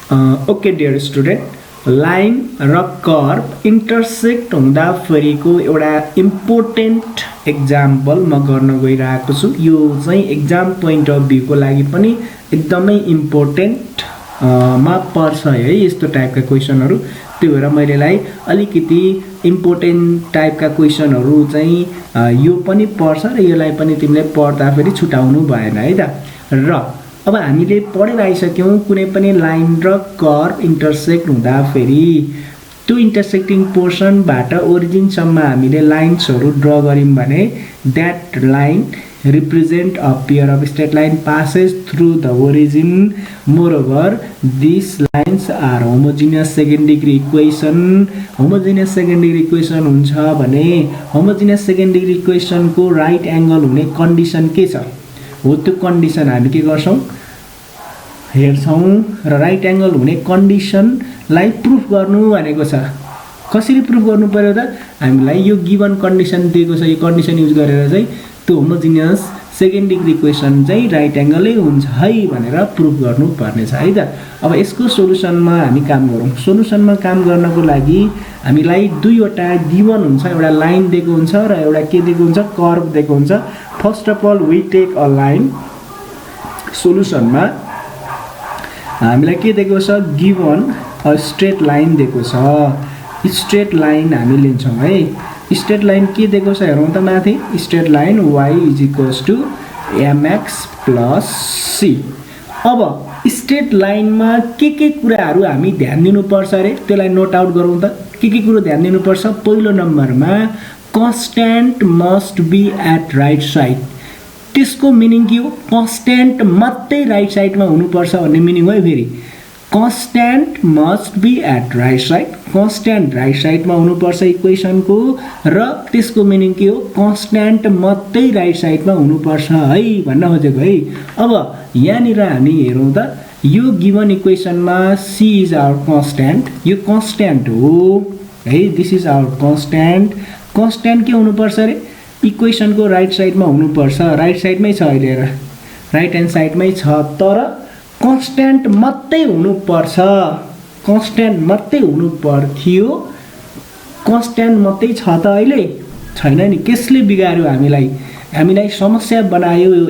Okay dear student, line र curve intersect हुँदाखेरिको एउटा important example म गर्न गइरहेको छु। यो चाहिँ एक्जाम पोइन्ट अफ भ्यूको लागि पनि एकदमै इम्पोर्टेन्ट मा पर्छ है यस्तो टाइपका क्वेसनहरू। त्यो भएर मैले यसलाई अलिकति इम्पोर्टेन्ट टाइपका क्वेसनहरू चाहिँ यो पनि पर्छ र यसलाई पनि तिमीले पढ्दाखेरि छुटाउनु भएन है त। र अब हामीले पढेर आइसक्यौँ कुनै पनि लाइन र कर्भ इन्टरसेक्ट हुँदाखेरि त्यो इन्टरसेक्टिङ पोर्सनबाट ओरिजिनसम्म हामीले लाइन्सहरू ड्र गऱ्यौँ भने that line represent a pair of straight line passes through the origin. Moreover, these lines are homogeneous second degree equation. Homogeneous second degree equation हुन्छ भने homogeneous second degree equation को right angle हुने condition के छ हो, त्यो condition हामी के गर्छौं हेर्छौं र राइट एंगल हुने कन्डिसनलाई प्रुफ गर्नु भनेको छ। कसरी प्रुफ गर्नु पर्यो त, हामीलाई यो गिवन कन्डिसन दिएको छ, यो कन्डिसन युज गरेर चाहिँ त्यो होमोजिनियस सेकेन्ड डिग्री इक्वेसन चाहिँ राइट एंगलै हुन्छ है भनेर प्रुफ गर्नु पर्ने छ है त। अब यसको सोलुसनमा हामी काम गरौँ। सोलुसनमा काम गर्नको लागि हामीलाई दुईवटा गिवन हुन्छ, एउटा लाइन दिएको हुन्छ र एउटा के दिएको हुन्छ कर्भ दिएको हुन्छ। First of all we take a line. सोलुसनमा हामीलाई के दिएको छ, गिवन अ स्ट्रेट लाइन दिएको छ। स्ट्रेट लाइन हामी लिन्छौँ है। स्ट्रेट लाइन के दिएको छ हेरौँ त माथि, straight line y = mx + c। अब स्ट्रेट लाइनमा के कुराहरू हामी ध्यान दिनुपर्छ रे त्यसलाई नोट आउट गरौँ त। के कुरो ध्यान दिनुपर्छ, पहिलो नम्बरमा constant must be at right side. त्यसको मिनिङ के हो, कन्स्ट्यान्ट मात्रै राइट साइडमा हुनुपर्छ भन्ने मिनिङ हो। फेरि constant must be at right side, constant right साइडमा हुनुपर्छ इक्वेसनको, र त्यसको मिनिङ के हो, कन्स्ट्यान्ट मात्रै राइट साइडमा हुनुपर्छ है भन्न खोजेको है। अब यहाँनिर हामी हेरौँ त, यो गिवन इक्वेसनमा c इज आवर कन्स्ट्यान्ट, यो कन्स्ट्यान्ट हो है, this is our constant. Constant के हुनुपर्छ रे, इक्वेसनको राइट साइडमा हुनुपर्छ। राइट साइडमै छ अहिले, राइट ह्यान्ड साइडमै छ, तर कन्स्ट्यान्ट मात्रै हुनुपर्छ। कन्स्ट्यान्ट मात्रै हुनु पर्थ्यो, कन्स्ट्यान्ट मात्रै छ त अहिले छैन नि। कसले बिगार्यो हामीलाई, हामीलाई समस्या बनायो। यो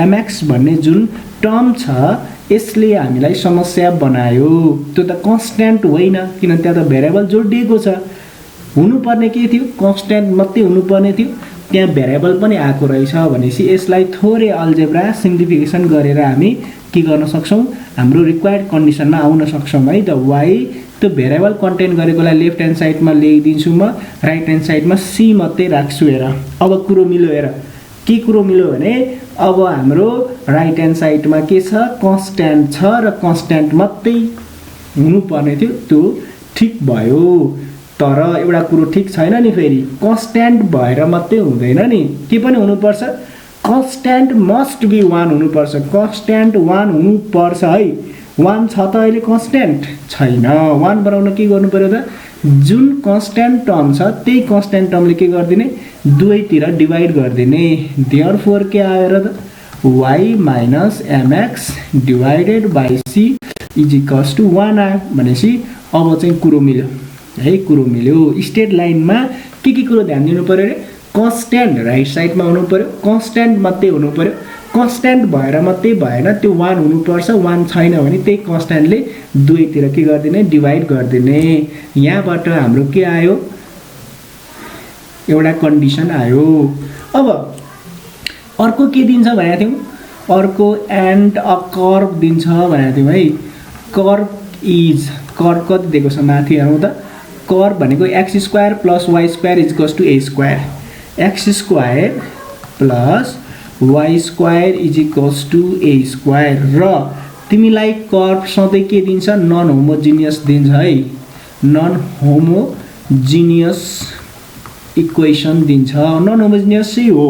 mx भन्ने जुन टर्म छ यसले हामीलाई समस्या बनायो। त्यो त कन्स्ट्यान्ट होइन, किन त्यहाँ त भेरिएबल जोडिएको छ। हुनुपर्ने के थियो, कन्स्ट्यान्ट मात्रै हुनुपर्ने थियो, त्यहाँ भेरिएबल पनि आएको रहेछ भनेपछि यसलाई थोरै अल्जेब्रा सिम्प्लिफिकेसन गरेर हामी के गर्न सक्छौँ, हाम्रो रिक्वायर्ड कन्डिसनमा आउन सक्छौँ है त। y त्यो भेरिएबल कन्टेन गरेकोलाई लेफ्ट ह्यान्ड साइडमा ल्याइदिन्छु म, राइट ह्यान्ड साइडमा c मात्रै राख्छु। हेर अब कुरो मिल्यो। हेर के कुरो मिल्यो भने अब हाम्रो राइट ह्यान्ड साइडमा के छ, कन्स्ट्यान्ट छ र कन्स्ट्यान्ट मात्रै हुनुपर्ने थियो, त्यो ठिक भयो। तर एउटा कुरो ठिक छैन नि, फेरि कन्स्ट्यान्ट भएर मात्रै हुँदैन नि, के पनि हुनुपर्छ, कन्स्ट्यान्ट मस्ट बी 1 हुनुपर्छ। कन्स्ट्यान्ट 1 हुनुपर्छ है। 1 छ त अहिले, कन्स्ट्यान्ट छैन। 1 बनाउन के गर्नु पर्यो त, जुन कन्स्ट्यान्ट टर्म छ त्यही कन्स्ट्यान्ट टर्मले के गरिदिने, दुवैतिर डिभाइड गरिदिने। देयरफोर के आयो र त, y - mx / c = 1 आयो भनेपछि अब चाहिँ कुरो मिल्यो है, कुरो मिल्यो। स्ट्रेट लाइनमा के कुरो ध्यान दिनु पर्यो रे, कन्स्ट्यान्ट राइट साइडमा हुनु पर्यो, कन्स्ट्यान्ट मात्रै हुनु पर्यो। कन्स्ट्यान्ट भएर मात्रै भएन, त्यो 1 हुनुपर्छ। 1 छैन भने त्यही कन्स्ट्यान्टले दुवैतिर के गरिदिने, डिभाइड गरिदिने। यहाँबाट हाम्रो के आयो, एउटा कन्डिसन आयो। अब अर्को के दिन्छ भनेको थियौँ, अर्को एन्ड अ कर्भ दिन्छ भनेको थियौँ है। कर्भ कति दिएको छ माथि हेरौँ त। कर्भ भनेको x² + y² = a², x² + y² = a²। र तिमीलाई कर्भ सधैँ के दिन्छ, नन होमोजिनियस दिन्छ है, नन होमोजिनियस इक्वेसन दिन्छ। नन होमोजिनियस चाहिँ हो।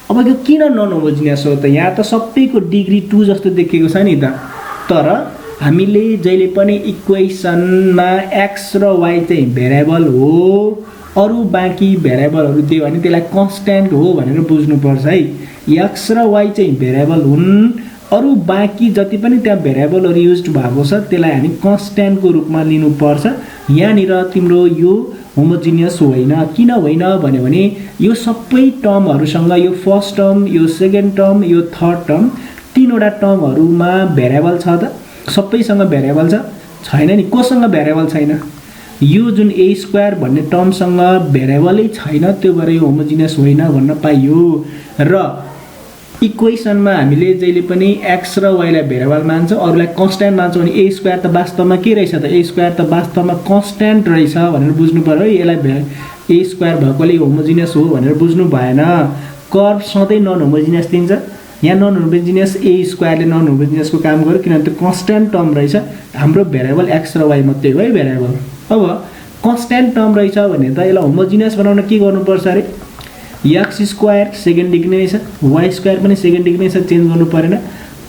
अब यो किन नन होमोजिनियस हो त, यहाँ त सबैको डिग्री 2 जस्तो देखिएको छ नि त। तर हामीले जहिले पनि इक्वेसनमा x र y चाहिँ भेरिएबल हो, अरू बाँकी भेरिएबलहरू दियो भने त्यसलाई कन्स्ट्यान्ट हो भनेर बुझ्नुपर्छ है। x र y चाहिँ भेरिएबल हुन् अरु बाँकी जति पनि त्यहाँ भेरिएबलहरु युज्ड भएको छ त्यसलाई हामी कन्स्ट्यान्टको रूपमा लिनुपर्छ। यहाँनिर तिम्रो यो होमोजिनियस होइन। किन होइन भन्यो भने यो सबै टर्महरुसँग यो फर्स्ट टर्म, यो सेकेन्ड टर्म, यो थर्ड टर्म तीनवटा टर्महरुमा भेरिएबल छ त? सबैसँग भेरिएबल छैन नि। कोसँग भेरिएबल छैन? यो जुन a स्क्वायर भन्ने टर्मसँग भेरिएबलै छैन, त्यो भएर यो होमोजिनियस होइन भन्न पाइयो। र इक्वेसनमा हामीले जहिले पनि x र y लाई भेरिएबल मान्छ, अरुलाई कन्स्ट्यान्ट मान्छौँ भने a स्क्वायर त वास्तवमा के रहेछ त? a स्क्वायर त वास्तवमा कन्स्ट्यान्ट रहेछ भनेर बुझ्नु पर्यो है। यसलाई a स्क्वायर भएकोले होमोजिनियस हो भनेर बुझ्नु भएन। कर्भ सधैँ नन होमोजिनियस दिन्छ। यहाँ नन होमोजिनियस a स्क्वायरले नन होमोजिनियसको काम गर्यो किनभने त्यो कन्स्ट्यान्ट टर्म रहेछ। हाम्रो भेरिएबल x र y मात्रै हो है भेरिएबल। अब कन्स्ट्यान्ट टर्म रहेछ भने त यसलाई होमोजिनियस बनाउन के गर्नुपर्छ अरे? x स्क्वायर सेकेन्ड डिग्री नै छ, y स्क्वायर पनि सेकेन्ड डिग्री नै छ, चेन्ज गर्नु परेन।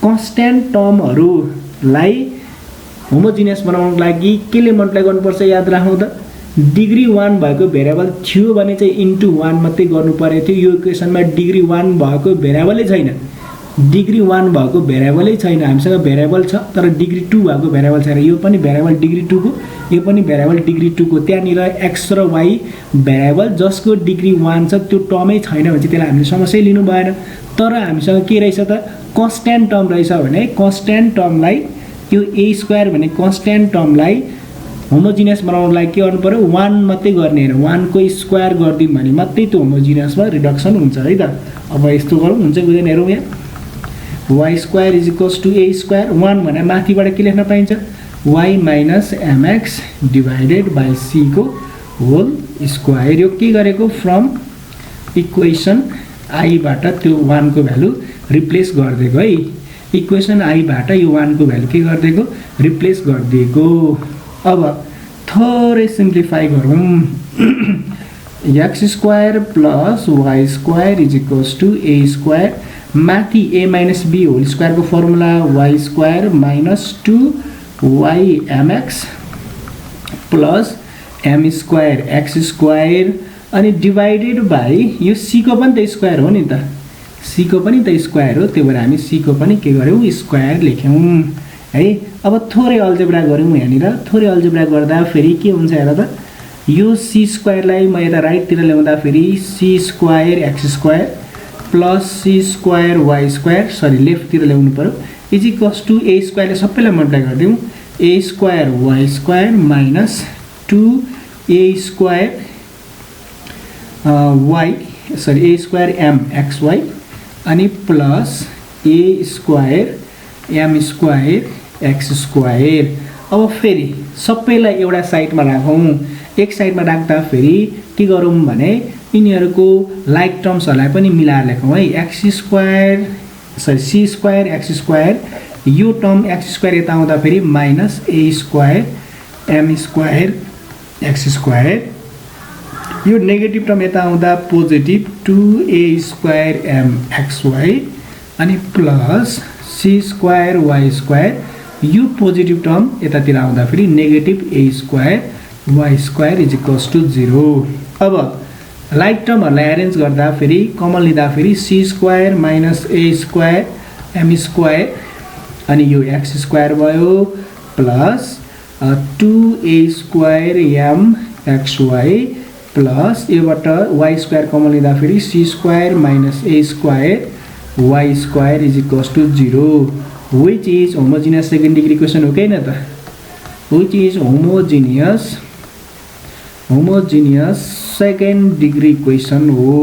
कन्स्ट्यान्ट टर्महरुलाई होमोजिनियस बनाउनको लागि केले मल्टिप्लाई गर्नुपर्छ याद राखौँ त? डिग्री 1 भएको भेरिएबल थियो भने चाहिँ इन्टु 1 मात्रै गर्नु परेको थियो। यो इक्वेसनमा डिग्री 1 भएको भेरिएबलै छैन। डिग्री 1 भएको भेरिएबलै छैन। हामीसँग भेरिएबल छ तर डिग्री 2 भएको भेरिएबल छैन। यो पनि भेरिएबल डिग्री 2 को, यो पनि भेरिएबल डिग्री 2 को। त्यहाँनिर x र y भेरिएबल जसको डिग्री 1 छ त्यो टर्मै छैन भने चाहिँ त्यसलाई हामीले समस्या लिनु भएन। तर हामीसँग के रहेछ त? कन्स्ट्यान्ट टर्म रहेछ भने कन्स्ट्यान्ट टर्मलाई यो a स्क्वायर भन्ने कन्स्ट्यान्ट टर्मलाई होमोजिनियस बनाउनको लागि के गर्नु पर्यो? 1 मात्रै गर्ने हैन, 1 को स्क्वायर गर्दियौ भने मात्रै त्यो होमोजिनियसमा रिडक्सन हुन्छ है त। अब यस्तो गरौँ, हुन्छ बुझेन? हेरौँ यहाँ y square is equals to a square. 1 भने माथिबाट के लेख्न पाइन्छ? y minus mx divided by c को होल स्क्वायर। यो के गरेको? फ्रम इक्वेसन i बाट त्यो 1 को भ्यालु रिप्लेस गरिदिएको है। इक्वेसन i बाट यो 1 को भ्यालु के गरिदिएको? रिप्लेस गरिदिएको। अब थोरै सिम्प्लिफाई गरौँ। x square plus y square is equals to a square. माथि a minus b whole square को formula y square minus 2y/mx plus m square x square अनि डिवाइडेड बाई यो c को पनि त स्क्वायर हो नि त। c को पनि त स्क्वायर हो, त्यही भएर हामी c को पनि के गर्यौं? स्क्वायर लेख्यौं है। अब थोरै अल्जेब्रा गरौँ। यहाँनिर थोरै अल्जेब्रा गर्दा फेरि के हुन्छ हेर त? यो c स्क्वायरलाई म यता राइटतिर ल्याउँदा फेरि c square x square plus c square y square, sorry लेफ्टतिर ल्याउनु पर्यो, इज इक्वल्स टु a स्क्वायरले सबैलाई मल्टिप्लाई गरिदिउँ। a square y square minus 2a square a square m xy अनि plus a square m square x square. अब फेरि सबैलाई एउटा साइडमा राखौँ। एक साइडमा राख्दा फेरि के गरौँ भने यिनीहरूको लाइक टर्म्सहरूलाई पनि मिलाएर लेखौँ है। x square sorry c square x square, यो टर्म x स्क्वायर यता आउँदा फेरि minus a square m square x square, यो नेगेटिभ टर्म यता आउँदा positive 2a square m xy अनि plus c square y square, यो पोजिटिभ टर्म यतातिर आउँदा फेरि negative a square y square is equals to 0। अब लाइक टर्महरूलाई एरेन्ज गर्दा फेरि कमन लिँदा फेरि c square minus a square m square अनि यो x स्क्वायर भयो plus 2a square m xy plus योबाट y स्क्वायर कमन लिँदा फेरि c square minus a square y square is equals to 0, which is homogeneous second degree equation हो कैन त? Which is homogeneous second degree equation हो।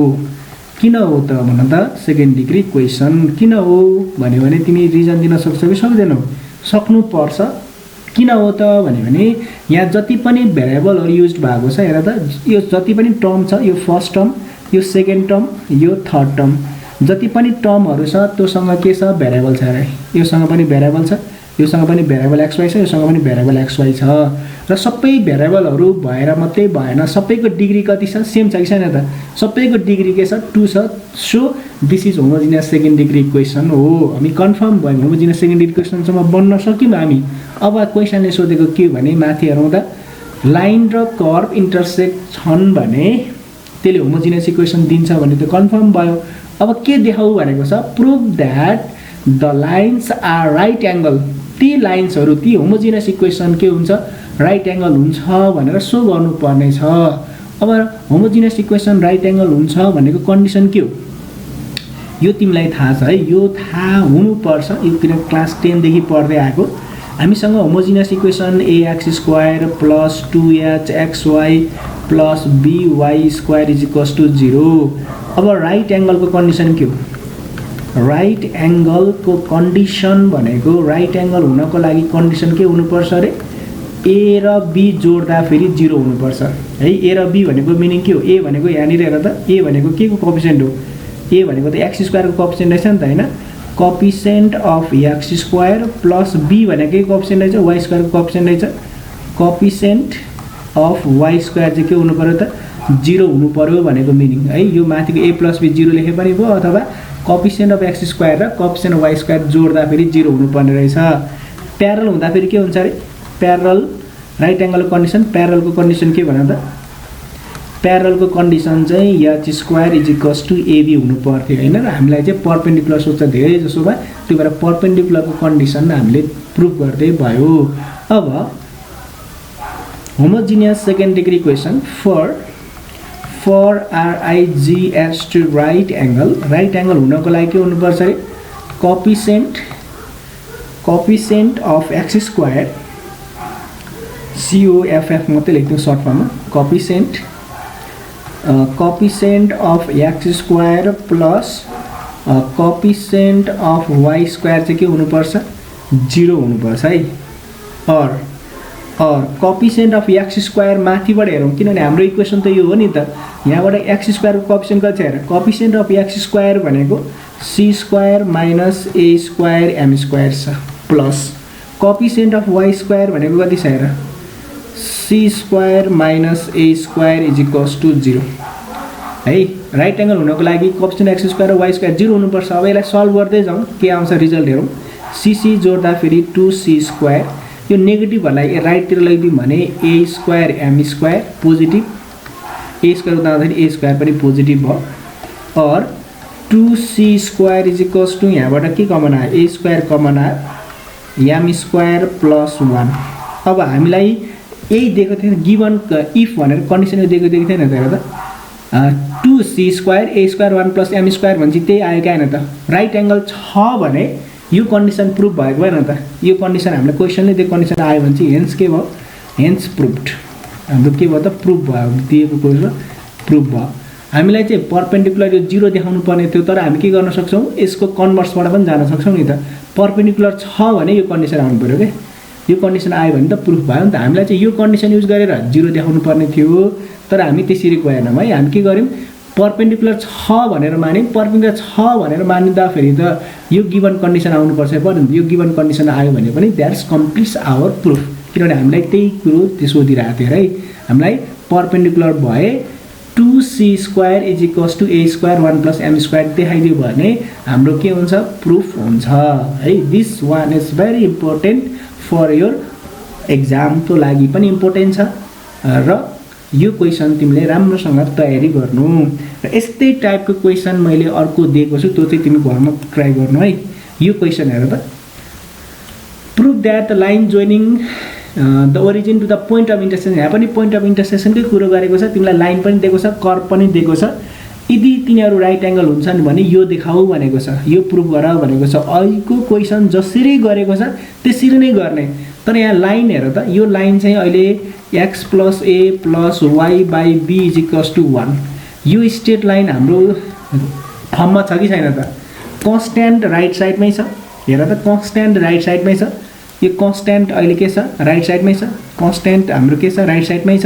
किन हो त भन त? सेकेन्ड डिग्री इक्वेसन किन हो भन्यो भने तिमी रिजन दिन सक्छौ कि सक्दैनौ? सक्नु पर्छ। किन हो त भन्यो भने यहाँ जति पनि भेरिएबलहरु युज्ड भएको छ हेर त, यो जति पनि टर्म छ, यो फर्स्ट टर्म, यो सेकेन्ड टर्म, यो थर्ड टर्म, जति पनि टर्महरु छ त्योसँग के छ? भेरिएबल छ रे। योसँग पनि भेरिएबल छ, योसँग पनि भेरिएबल xy छ, योसँग पनि भेरिएबल xy छ र सबै भेरिएबलहरु भएर मात्रै भएन, सबैको डिग्री कति छ? सेम छ कि छैन त? सबैको डिग्री के छ? 2 छ। So this is homogeneous second degree equation हो। हामी कन्फर्म भयो होमोजेनियस सेकेन्ड डिग्री इक्वेसनसम्म बन्न सक्यौं हामी। अब क्वेशनले सोधेको के भने माथि हेरौँ त, लाइन र कर्भ इन्टरसेक्ट छन् भने त्यसले होमोजेनियस इक्वेसन दिन्छ भने त कन्फर्म भयो। अब के देखाउ भनेको छ? Prove that the lines are right angle, ती लाइन्सहरू ती होमोजिनियस इक्वेसन के हुन्छ राइट एङ्गल हुन्छ भनेर सो गर्नुपर्ने छ। अब होमोजिनियस इक्वेसन राइट एङ्गल हुन्छ भनेको कन्डिसन के हो यो तिमीलाई थाहा छ है, यो थाहा हुनुपर्छ। यो किन क्लास 10 देखि पढ्दै आएको। हामीसँग homogeneous equation ax² plus 2hxy plus by² is equals to 0। अब राइट एङ्गलको कन्डिसन के हो राइट एङ्गलको कन्डिसन भनेको राइट एङ्गल हुनको लागि कन्डिसन के हुनुपर्छ अरे ए र बी जोड्दा फेरि 0 हुनुपर्छ है। ए र बी भनेको मिनिङ के हो ए भनेको यहाँनिर हेर त ए भनेको के को कोएफिसिएन्ट हो ए भनेको त x² को कोएफिसिएन्ट रहेछ नि त हैन, coefficient of x² plus be भनेको के कोएफिसिएन्ट रहेछ y² को कोएफिसिएन्ट रहेछ, कोएफिसिएन्ट अफ y² चाहिँ के हुनु पर्यो त 0 हुनु पर्यो भनेको मिनिङ है। यो माथिको a प्लस b 0 लेखे पनि भयो, अथवा कोएफिसिएन्ट अफ x² र कोएफिसिएन्ट अफ y² जोड्दा फेरि 0 हुनुपर्ने रहेछ। प्यारल हुँदा फेरि के हुन्छ अरे प्यारल राइट एङ्गलको कन्डिसन, प्यारलको कन्डिसन के भन त प्यारलको कन्डिसन चाहिँ h² is equals to ab हुनु पर्थ्यो हैन, र हामीलाई चाहिँ परपेन्डिकुलर सोच्छ धेरै जसोमा, त्यो भएर परपेन्डिकुलरको कन्डिसन हामीले प्रुभ गर्दै भयो। अब homogeneous second degree equation for RIGS to right angle, right angle हुनको लागि के हुनुपर्छ अरे कोएफिसिएन्ट अफ x² COFF मात्रै लेख्दिउँ सर्ट फर्ममा, coefficient of x² plus coefficient of y² चाहिँ के हुनुपर्छ 0 हुनुपर्छ है। और कोएफिसिएन्ट अफ x² माथिबाट हेरौँ किनभने हाम्रो इक्वेसन त यो हो नि त, यहाँबाट x² को कोएफिसिएन्ट कति छ हेर, कोएफिसिएन्ट अफ x² भनेको c² माइनस a² m² छ प्लस कोएफिसिएन्ट अफ y² भनेको कति छ हेर c² minus a² is equals to 0 है। राइट एङ्गल हुनको लागि कोएफिसिएन्ट x² र y² 0 हुनुपर्छ। अब यसलाई सल्भ गर्दै जाउँ के आउँछ रिजल्ट हेरौँ, cc जोड्दा फेरि 2c², यो नेगेटिभहरूलाई राइटतिर लैदिउँ भने a² m² positive, a² उतार्दाखेरि a² पनि पोजिटिभ भयो, और 2c² इज इक्वल्स टु यहाँबाट के कमन आयो a² कमन आयो m² प्लस 1। अब हामीलाई यही दिएको थिएन गिभन इफ भनेर कन्डिसन दिएको थिएन त हेर त 2c² a² 1 प्लस m² भन्छ त्यही आयो क्या हैन त। राइट एङ्गल छ भने यो कन्डिसन प्रुभ भएको भएन त, यो कन्डिसन हामीलाई क्वेसनले दिएको कन्डिसन आयो भने चाहिँ हेन्स के भयो हेन्स प्रुभड, हाम्रो के भयो त प्रुभ भयो, दिएको क्वेसन प्रुभ भयो। हामीलाई चाहिँ परपेन्डिकुलर यो 0 देखाउनु पर्ने थियो, तर हामी के गर्न सक्छौँ यसको कन्भर्सबाट पनि जान सक्छौँ नि त। परपेन्डिकुलर छ भने यो कन्डिसन आउनु पर्यो के, यो कन्डिसन आयो भने त प्रुफ भयो नि त। हामीलाई चाहिँ यो कन्डिसन युज गरेर 0 देखाउनु पर्ने थियो, तर हामी त्यसरी गएनौँ है। हामी के गर्यौँ परपेन्डिकुलर छ भनेर मान्यौँ, परपेन्डिकुलर छ भनेर मान्दाखेरि त यो गिभन कन्डिसन आउनुपर्छ पर्यो नि त। यो गिभन कन्डिसन आयो भने पनि द्याट्स कम्प्लिट्स आवर प्रुफ, किनभने हामीलाई त्यही कुरो सोधिरहेको थियो है। हामीलाई परपेन्डिकुलर भए 2c² is equals to a² 1 plus m² देखाइदियो भने हाम्रो के हुन्छ प्रुफ हुन्छ है। This one is very important for your एक्जामको लागि पनि इम्पोर्टेन्ट छ, र यो क्वेसन तिमीले राम्रोसँग तयारी गर्नु। र यस्तै टाइपको क्वेसन मैले अर्को दिएको छु, त्यो चाहिँ तिमी घरमा ट्राई गर्नु है। यो क्वेसन हेर त, prove that the line joining the origin to the point of intersection, यहाँ पनि पोइन्ट अफ इन्टरसेक्सनकै कुरो गरेको छ, तिमीलाई लाइन पनि दिएको छ कर्भ पनि दिएको छ। यदि तिनीहरू राइट एङ्गल हुन्छन् भने यो देखाऊ भनेको छ, यो प्रुभ गर भनेको छ। अहिलेको क्वेसन जसरी गरेको छ त्यसरी नै गर्ने, तर यहाँ लाइन हेर त, यो लाइन चाहिँ अहिले x plus a plus y by b is equals to 1, यो स्ट्रेट लाइन हाम्रो फर्ममा छ कि छैन त, कन्स्ट्यान्ट राइट साइडमै छ। हेर त कन्स्ट्यान्ट राइट साइडमै छ, यो कन्स्ट्यान्ट अहिले के छ राइट साइडमै छ, कन्स्ट्यान्ट हाम्रो के छ राइट साइडमै छ।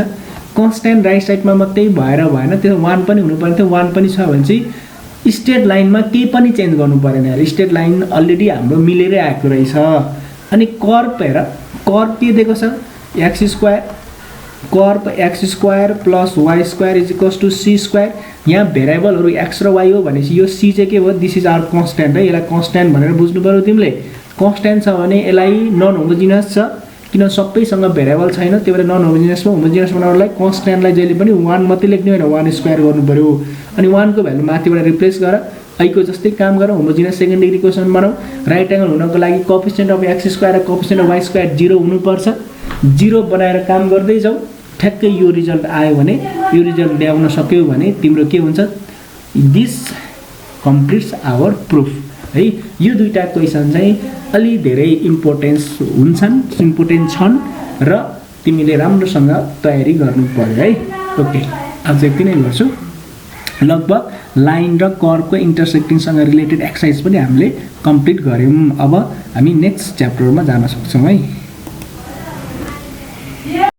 कन्स्ट्यान्ट राइट साइडमा मात्रै भएर भएन, त्यो 1 पनि हुनुपर्ने थियो। 1 पनि छ भने चाहिँ स्ट्रेट लाइनमा केही पनि चेन्ज गर्नु परेन यार, स्ट्रेट लाइन अलरेडी हाम्रो मिलेरै आएको रहेछ। अनि कर्भ हेर, कर्भ के दिएको छ x², curve x² plus y² is equals to c²। यहाँ भेरिएबलहरू x र y हो भनेपछि यो c चाहिँ के भयो दिस इज आवर कन्स्ट्यान्ट है, यसलाई कन्स्ट्यान्ट भनेर बुझ्नु पर्यो तिमीले। कन्स्ट्यान्ट छ भने यसलाई नन होमोजिनियस छ, किन सबैसँग भेरिएबल छैन, त्यही भएर नन होमोजिनियसमा होमोजिनियस बनाउनलाई कन्स्ट्यान्टलाई जहिले पनि 1 मात्रै लेख्ने होइन, 1² गर्नु पऱ्यो। अनि 1 को भ्यालु माथिबाट रिप्लेस गर, ऐको जस्तै काम गरौँ होमोजिनियस सेकेन्ड डिग्री क्वेसन बनाऊ राइट एङ्गल हुनको लागि कोएफिसिएन्ट अफ एक्स स्क्वायर र कोएफिसिएन्ट अफ वाइ स्क्वायर 0 हुनुपर्छ 0 बनाएर काम गर्दै जाऊ ठ्याक्कै यो रिजल्ट आयो भने यो रिजल्ट ल्याउन सक्यौ भने तिम्रो के हुन्छ दिस कम्प्लिट्स आवर प्रुफ है यो दुईटा क्वेसन चाहिँ अलि धेरै इम्पोर्टेन्ट छन् र तिमीले राम्रोसँग तयारी गर्नु पर्यो है ओके आज यति नै गर्छु लगभग लाइन र कर्वको इन्टरसेक्टिङसँग रिलेटेड एक्सर्साइज पनि हामीले कम्प्लिट गर्यौं अब हामी नेक्स्ट च्याप्टरमा जान सक्छौं है